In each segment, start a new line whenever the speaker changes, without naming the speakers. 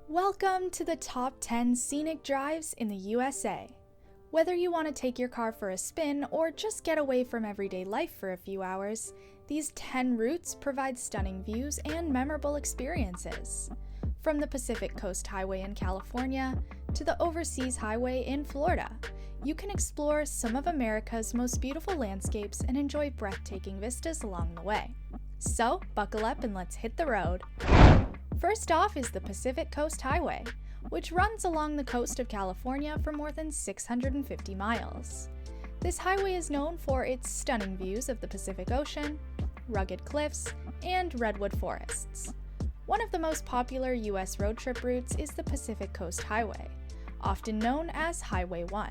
Welcome to the top 10 scenic drives in the USA. Whether you want to take your car for a spin or just get away from everyday life for a few hours, these 10 routes provide stunning views and memorable experiences. From the Pacific Coast Highway in California to the Overseas Highway in Florida, you can explore some of America's most beautiful landscapes and enjoy breathtaking vistas along the way. So, buckle up and let's hit the road. First off is the Pacific Coast Highway, which runs along the coast of California for more than 650 miles. This highway is known for its stunning views of the Pacific Ocean, rugged cliffs, and redwood forests. One of the most popular U.S. road trip routes is the Pacific Coast Highway, often known as Highway 1.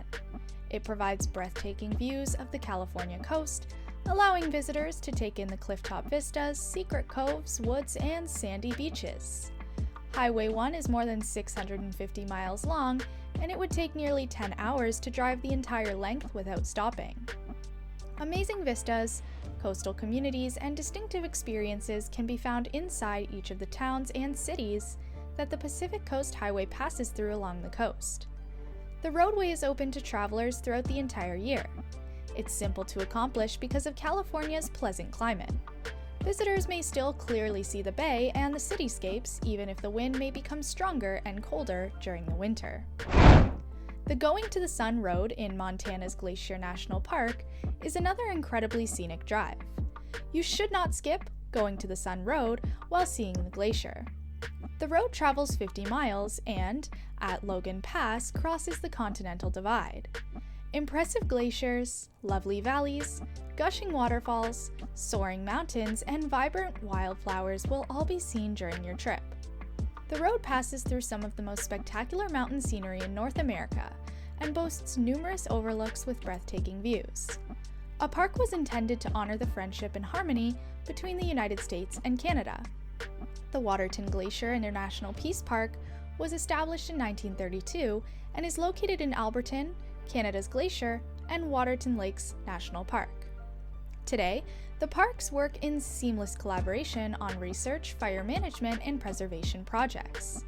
It provides breathtaking views of the California coast, allowing visitors to take in the clifftop vistas, secret coves, woods, and sandy beaches. Highway 1 is more than 650 miles long, and it would take nearly 10 hours to drive the entire length without stopping. Amazing vistas, coastal communities, and distinctive experiences can be found inside each of the towns and cities that the Pacific Coast Highway passes through along the coast. The roadway is open to travelers throughout the entire year. It's simple to accomplish because of California's pleasant climate. Visitors may still clearly see the bay and the cityscapes, even if the wind may become stronger and colder during the winter. The Going to the Sun Road in Montana's Glacier National Park is another incredibly scenic drive. You should not skip Going to the Sun Road while seeing the glacier. The road travels 50 miles and, at Logan Pass, crosses the Continental Divide. Impressive glaciers, lovely valleys, gushing waterfalls, soaring mountains, and vibrant wildflowers will all be seen during your trip. The road passes through some of the most spectacular mountain scenery in North America and boasts numerous overlooks with breathtaking views. A park was intended to honor the friendship and harmony between the United States and Canada. The Waterton Glacier International Peace Park was established in 1932 and is located in Alberton, Canada's Glacier, and Waterton Lakes National Park. Today, the parks work in seamless collaboration on research, fire management, and preservation projects.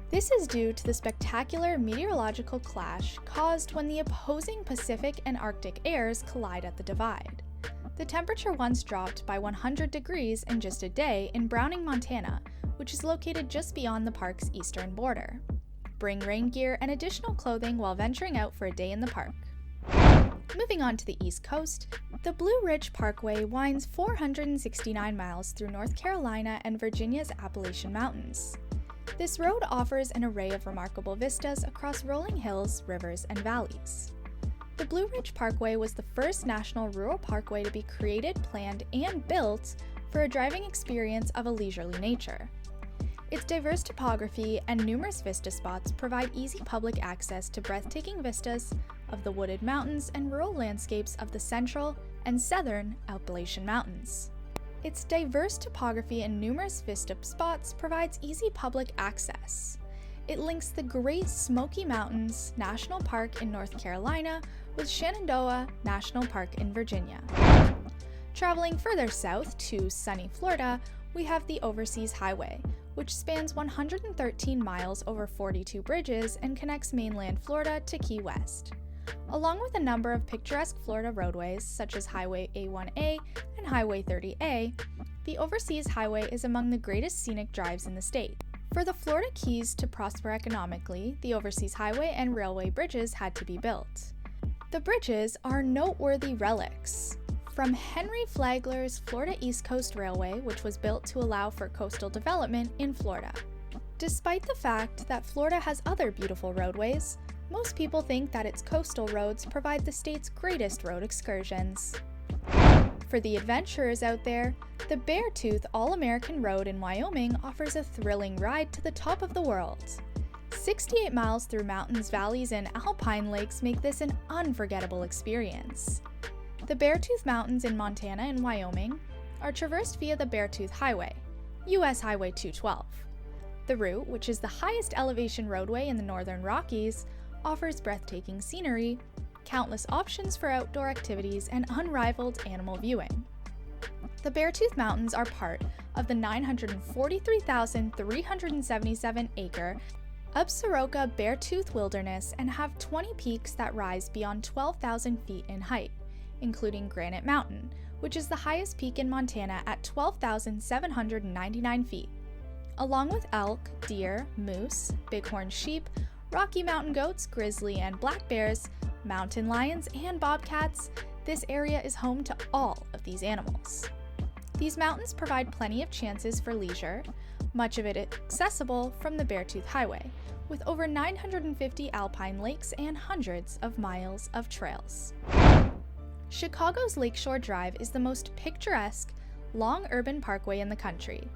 This is due to the spectacular meteorological clash caused when the opposing Pacific and Arctic airs collide at the divide. The temperature once dropped by 100 degrees in just a day in Browning, Montana, which is located just beyond the park's eastern border. Bring rain gear and additional clothing while venturing out for a day in the park. Moving on to the East Coast, the Blue Ridge Parkway winds 469 miles through North Carolina and Virginia's Appalachian Mountains. This road offers an array of remarkable vistas across rolling hills, rivers, and valleys. The Blue Ridge Parkway was the first national rural parkway to be created, planned, and built for a driving experience of a leisurely nature. Its diverse topography and numerous vista spots provide easy public access to breathtaking vistas of the wooded mountains and rural landscapes of the central and southern Appalachian Mountains. Its diverse topography and numerous vista spots provides easy public access. It links the Great Smoky Mountains National Park in North Carolina with Shenandoah National Park in Virginia. Traveling further south to sunny Florida, we have the Overseas Highway, which spans 113 miles over 42 bridges and connects mainland Florida to Key West. Along with a number of picturesque Florida roadways, such as Highway A1A and Highway 30A, the Overseas Highway is among the greatest scenic drives in the state. For the Florida Keys to prosper economically, the Overseas Highway and railway bridges had to be built. The bridges are noteworthy relics. From Henry Flagler's Florida East Coast Railway, which was built to allow for coastal development in Florida. Despite the fact that Florida has other beautiful roadways, most people think that its coastal roads provide the state's greatest road excursions. For the adventurers out there, the Beartooth All-American Road in Wyoming offers a thrilling ride to the top of the world. 68 miles through mountains, valleys, and alpine lakes make this an unforgettable experience. The Beartooth Mountains in Montana and Wyoming are traversed via the Beartooth Highway, US Highway 212. The route, which is the highest elevation roadway in the Northern Rockies, offers breathtaking scenery, countless options for outdoor activities, and unrivaled animal viewing. The Beartooth Mountains are part of the 943,377-acre Upsaroka Beartooth Wilderness and have 20 peaks that rise beyond 12,000 feet in height, including Granite Mountain, which is the highest peak in Montana at 12,799 feet. Along with elk, deer, moose, bighorn sheep, Rocky Mountain goats, grizzly and black bears, mountain lions, and bobcats, this area is home to all of these animals. These mountains provide plenty of chances for leisure, much of it accessible from the Beartooth Highway, with over 950 alpine lakes and hundreds of miles of trails. Chicago's Lakeshore Drive is the most picturesque, long urban parkway in the country.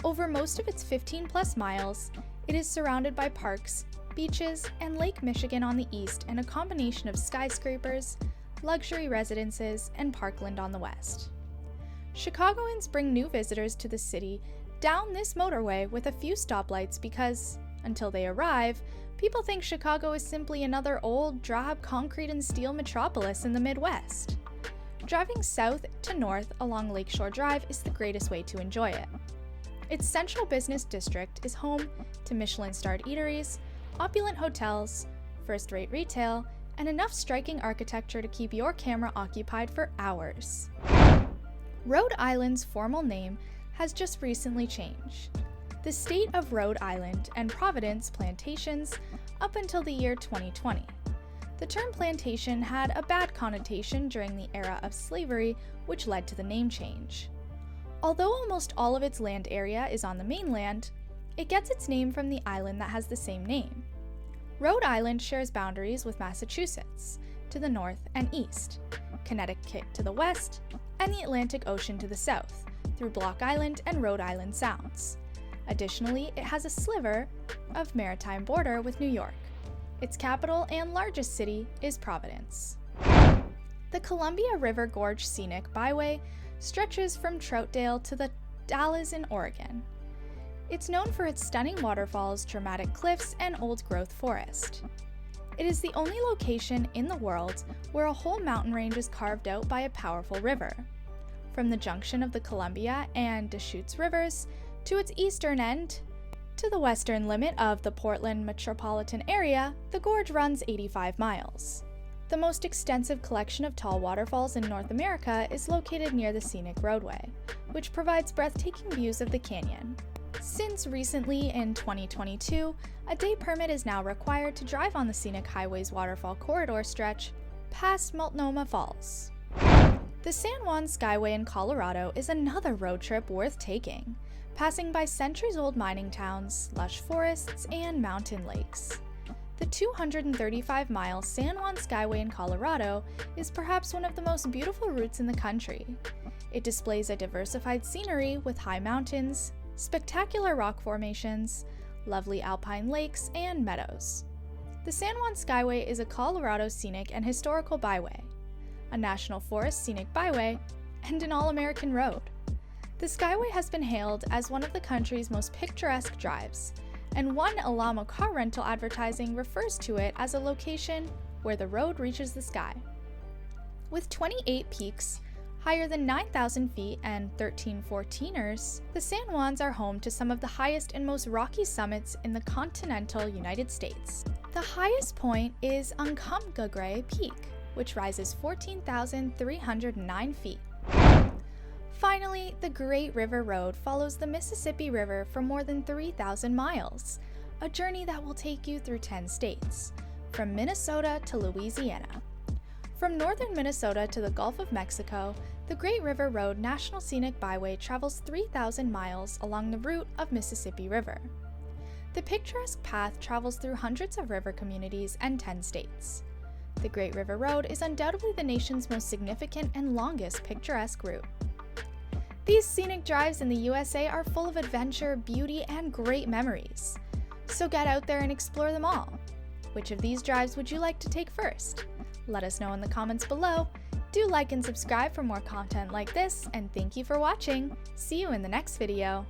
Over most of its 15-plus miles, it is surrounded by parks, beaches, and Lake Michigan on the east and a combination of skyscrapers, luxury residences, and parkland on the west. Chicagoans bring new visitors to the city down this motorway with a few stoplights because, until they arrive, people think Chicago is simply another old, drab concrete and steel metropolis in the Midwest. Driving south to north along Lakeshore Drive is the greatest way to enjoy it. Its central business district is home to Michelin-starred eateries, opulent hotels, first-rate retail, and enough striking architecture to keep your camera occupied for hours. Rhode Island's formal name has just recently changed. The state of Rhode Island and Providence plantations up until the year 2020. The term plantation had a bad connotation during the era of slavery, which led to the name change. Although almost all of its land area is on the mainland, it gets its name from the island that has the same name. Rhode Island shares boundaries with Massachusetts to the north and east, Connecticut to the west, and the Atlantic Ocean to the south, through Block Island and Rhode Island Sounds. Additionally, it has a sliver of maritime border with New York. Its capital and largest city is Providence. The Columbia River Gorge Scenic Byway stretches from Troutdale to the Dalles in Oregon. It's known for its stunning waterfalls, dramatic cliffs, and old-growth forest. It is the only location in the world where a whole mountain range is carved out by a powerful river. From the junction of the Columbia and Deschutes rivers to its eastern end, to the western limit of the Portland metropolitan area, the gorge runs 85 miles. The most extensive collection of tall waterfalls in North America is located near the Scenic roadway, which provides breathtaking views of the canyon. Since recently in 2022, a day permit is now required to drive on the Scenic Highway's waterfall corridor stretch past Multnomah Falls. The San Juan Skyway in Colorado is another road trip worth taking, passing by centuries-old mining towns, lush forests, and mountain lakes. The 235-mile San Juan Skyway in Colorado is perhaps one of the most beautiful routes in the country. It displays a diversified scenery with high mountains, spectacular rock formations, lovely alpine lakes, and meadows. The San Juan Skyway is a Colorado scenic and historical byway, a National Forest scenic byway, and an all-American road. The Skyway has been hailed as one of the country's most picturesque drives, and one Alamo car rental advertising refers to it as a location where the road reaches the sky. With 28 peaks, higher than 9,000 feet and 13 14ers, the San Juans are home to some of the highest and most rocky summits in the continental United States. The highest point is Uncompahgre Peak, which rises 14,309 feet. Finally, the Great River Road follows the Mississippi River for more than 3,000 miles, a journey that will take you through 10 states, from Minnesota to Louisiana. From northern Minnesota to the Gulf of Mexico, the Great River Road National Scenic Byway travels 3,000 miles along the route of Mississippi River. The picturesque path travels through hundreds of river communities and 10 states. The Great River Road is undoubtedly the nation's most significant and longest picturesque route. These scenic drives in the USA are full of adventure, beauty, and great memories. So get out there and explore them all. Which of these drives would you like to take first? Let us know in the comments below. Do like and subscribe for more content like this, and thank you for watching. See you in the next video.